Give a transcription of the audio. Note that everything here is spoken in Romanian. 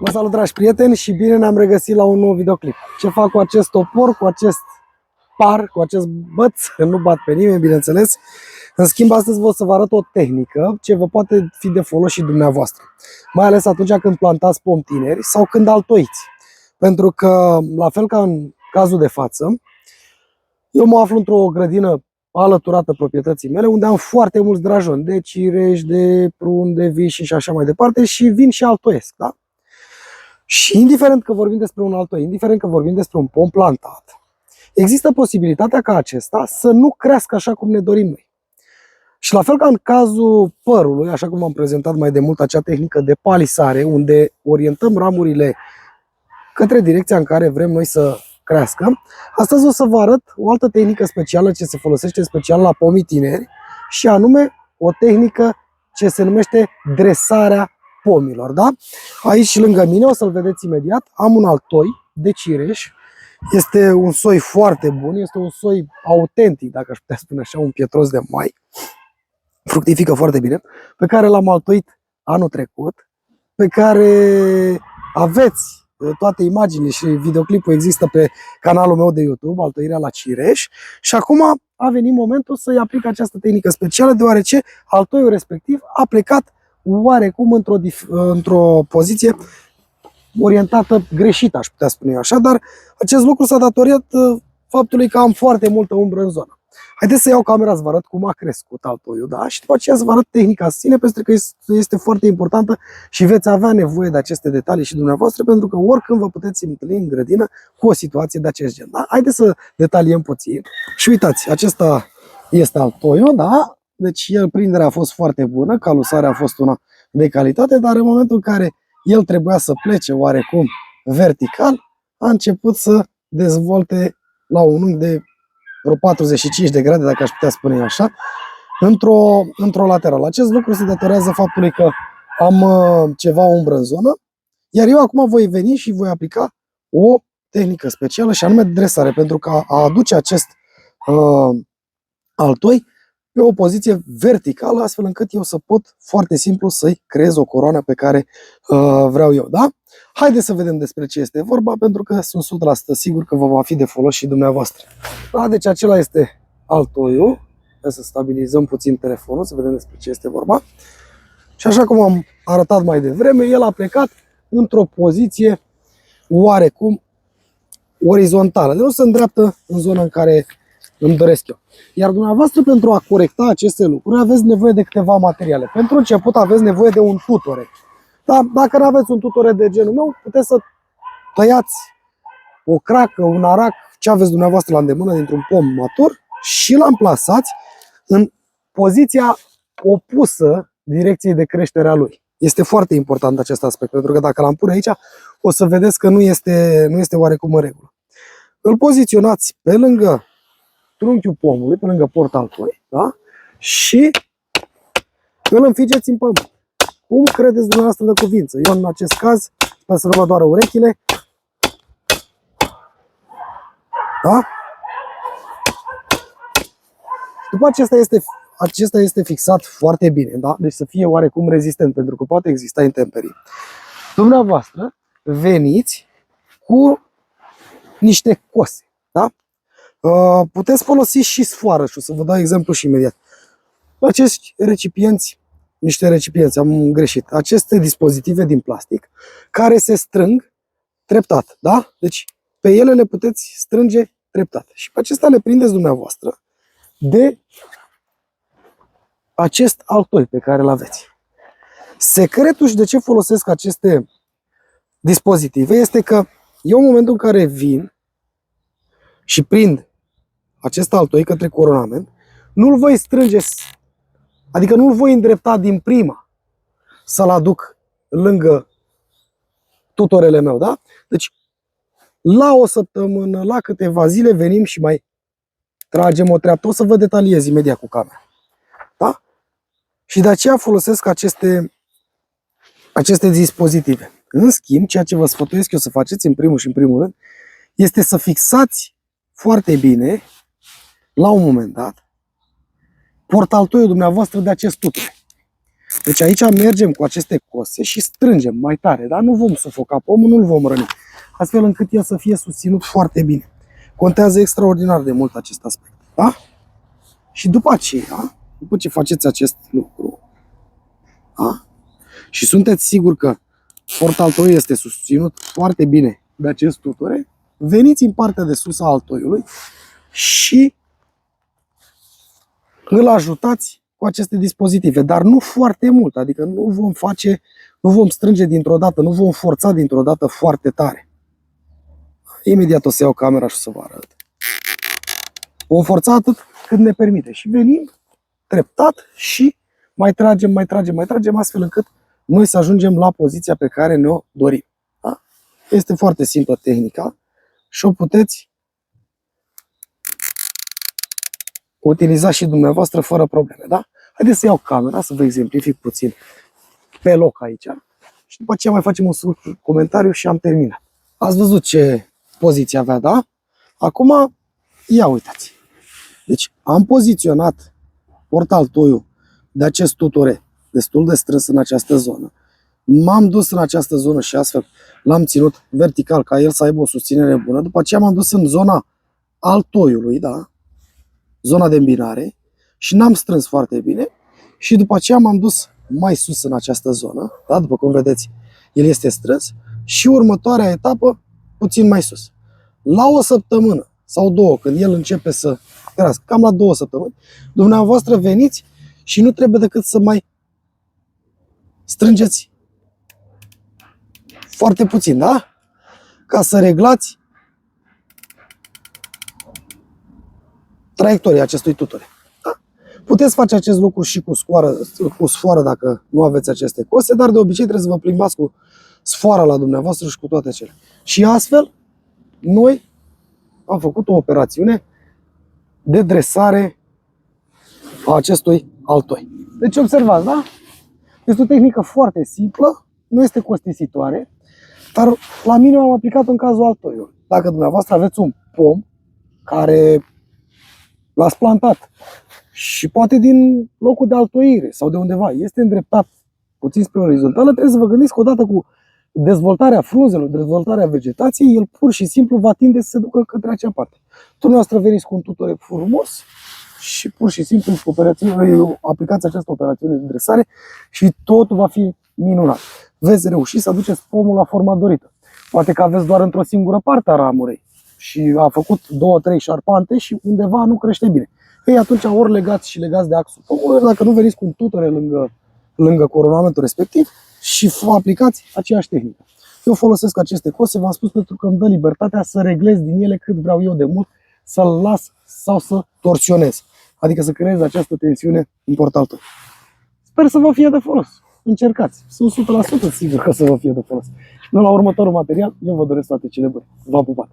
Vă salut, dragi prieteni, și bine ne-am regăsit la un nou videoclip. Ce fac cu acest topor, cu acest par, cu acest băț? Nu bat pe nimeni, bineînțeles. În schimb, astăzi vă să vă arăt o tehnică ce vă poate fi de folos și dumneavoastră. Mai ales atunci când plantați pomi tineri sau când altoiți. Pentru că, la fel ca în cazul de față, eu mă aflu într-o grădină alăturată proprietății mele, unde am foarte mulți drajoni, de cireși, de prun, de viși și așa mai departe, și vin și altoiesc, da? Și indiferent că vorbim despre un altoi, indiferent că vorbim despre un pom plantat, există posibilitatea ca acesta să nu crească așa cum ne dorim noi. Și la fel ca în cazul părului, așa cum am prezentat mai de mult acea tehnică de palisare, unde orientăm ramurile către direcția în care vrem noi să crească, astăzi o să vă arăt o altă tehnică specială ce se folosește special la pomii tineri, și anume o tehnică ce se numește dresarea pomilor, da? Aici lângă mine, o să-l vedeți imediat, am un altoi de cireș. Este un soi foarte bun, este un soi autentic, dacă aș putea spune așa, un pietros de mai. Fructifică foarte bine, pe care l-am altoit anul trecut, pe care aveți toate imaginile și videoclipul există pe canalul meu de YouTube, Altoirea la Cireș, și acum a venit momentul să-i aplic această tehnică specială, deoarece altoiul respectiv a plecat oarecum într-o poziție orientată greșit, aș putea spune eu așa, dar acest lucru s-a datorat faptului că am foarte multă umbră în zonă. Haideți să iau camera să vă arăt cum a crescut altoiul, da? Și după aceea să vă arăt tehnica în sine, pentru că este foarte importantă și veți avea nevoie de aceste detalii și dumneavoastră, pentru că oricând vă puteți întâlni în grădină cu o situație de acest gen, da? Haideți să detaliem puțin. Și uitați, acesta este altoiul, da? Deci prinderea a fost foarte bună, calusarea a fost una de calitate, dar în momentul în care el trebuia să plece oarecum vertical, a început să dezvolte la un unghi de vreo 45 de grade, dacă aș putea spune eu așa, într-o laterală. Acest lucru se datorează faptului că am ceva umbră în zonă, iar eu acum voi veni și voi aplica o tehnică specială, și anume dresare, pentru că a aduce acest altoi pe o poziție verticală, astfel încât eu să pot foarte simplu să-i creez o coroană pe care vreau eu, da? Haideți să vedem despre ce este vorba, pentru că sunt 100% sigur că vă va fi de folos și dumneavoastră. Da, deci acela este altoiul. Hai să stabilizăm puțin telefonul, să vedem despre ce este vorba. Și așa cum am arătat mai devreme, el a plecat într-o poziție oarecum orizontală, de nu se îndreaptă în zona în care îmi doresc eu. Iar dumneavoastră, pentru a corecta aceste lucruri, aveți nevoie de câteva materiale. Pentru început aveți nevoie de un tutore. Dar dacă nu aveți un tutore de genul meu, puteți să tăiați o cracă, un arac, ce aveți dumneavoastră la îndemână dintr-un pom matur, și îl amplasați în poziția opusă direcției de creștere a lui. Este foarte important acest aspect, pentru că dacă l-am pune aici, o să vedeți că nu este oarecum în regulă. Îl poziționați pe lângă trunchiul pomului, pe lângă portaltoi, da? Și îl înfigeți în pământ. Cum credeți dumneavoastră de cuvință? Eu, în acest caz, sper să nu vă doară urechile. Da? După acesta este fixat foarte bine, da? Deci să fie oarecum rezistent, pentru că poate exista intemperii. Dumneavoastră veniți cu niște cose, da? Puteți folosi și sfoară, și o să vă dau exemplu și imediat. Acești recipienți, am greșit, aceste dispozitive din plastic care se strâng treptat, da? Deci pe ele le puteți strânge treptat și pe acestea le prindeți dumneavoastră de acest altoi pe care îl aveți. Secretul și de ce folosesc aceste dispozitive este că eu, în momentul în care vin și prind acest altoi către coronament, nu-l voi strânge, adică nu-l voi îndrepta din prima să-l aduc lângă tutorele meu, da? Deci, la o săptămână, la câteva zile, venim și mai tragem o treaptă. O să vă detaliez imediat cu camera. Da? Și de aceea folosesc aceste dispozitive. În schimb, ceea ce vă sfătuiesc eu să faceți în primul și în primul rând, este să fixați foarte bine, la un moment dat, portaltoiul dumneavoastră de acest tutore. Deci aici mergem cu aceste cose și strângem mai tare, dar nu vom sufoca pomul, nu-l vom răni, astfel încât el să fie susținut foarte bine. Contează extraordinar de mult acest aspect. Da? Și după aceea, după ce faceți acest lucru, da? Și sunteți siguri că portaltoiul este susținut foarte bine de acest tutore, veniți în partea de sus a altoiului și îl ajutați cu aceste dispozitive, dar nu foarte mult, adică nu vom strânge dintr-o dată, nu vom forța dintr-o dată foarte tare. Imediat o să iau camera și o să vă arăt. Vom forța atât cât ne permite și venim treptat și mai tragem, astfel încât noi să ajungem la poziția pe care ne-o dorim. Da? Este foarte simplă tehnica și o puteți utiliza și dumneavoastră fără probleme. Da? Haideți să iau camera, să vă exemplific puțin pe loc aici și după aceea mai facem un scurt comentariu și am terminat. Ați văzut ce poziție avea, da? Acum, ia uitați. Deci am poziționat portaltoiul de acest tutore destul de strâns în această zonă. M-am dus în această zonă și astfel l-am ținut vertical ca el să aibă o susținere bună. După aceea m-am dus în zona altoiului, da? Zona de îmbinare și n-am strâns foarte bine și după aceea m-am dus mai sus în această zonă, da? După cum vedeți, el este strâns și următoarea etapă puțin mai sus. La o săptămână sau două, când el începe să crească, cam la 2 săptămâni, dumneavoastră veniți și nu trebuie decât să mai strângeți foarte puțin, da? Ca să reglați traiectoria acestui tutore. Da? Puteți face acest lucru și cu sfoară dacă nu aveți aceste cose, dar de obicei trebuie să vă plimbați cu sfoara la dumneavoastră și cu toate cele. Și astfel, noi am făcut o operațiune de dresare a acestui altoi. Deci observați, da? Este o tehnică foarte simplă, nu este costisitoare, dar la mine am aplicat în cazul altoiului. Dacă dumneavoastră aveți un pom care l-ați plantat și poate din locul de altoire sau de undeva este îndreptat puțin spre orizontală, trebuie să vă gândiți că odată cu dezvoltarea frunzelor, dezvoltarea vegetației, el pur și simplu va tinde să se ducă către acea parte. Dumneavoastră veniți cu un tutore frumos și pur și simplu aplicați această operațiune de dresare și totul va fi minunat. Veți reuși să aduceți pomul la forma dorită. Poate că aveți doar într-o singură parte a ramurei și a făcut 2-3 șarpante și undeva nu crește bine. Ei, atunci ori legați de axul pomului, dacă nu veniți cu un tutore lângă coronamentul respectiv și aplicați aceeași tehnică. Eu folosesc aceste cose, v-am spus, pentru că îmi dă libertatea să reglez din ele cât vreau eu de mult, să-l las sau să torsionez. Adică să creez această tensiune în portalul. Sper să vă fie de folos. Încercați. Sunt 100% sigur că să vă fie de folos. Și până la următorul material, eu vă doresc toate cele bune. V-am pupat!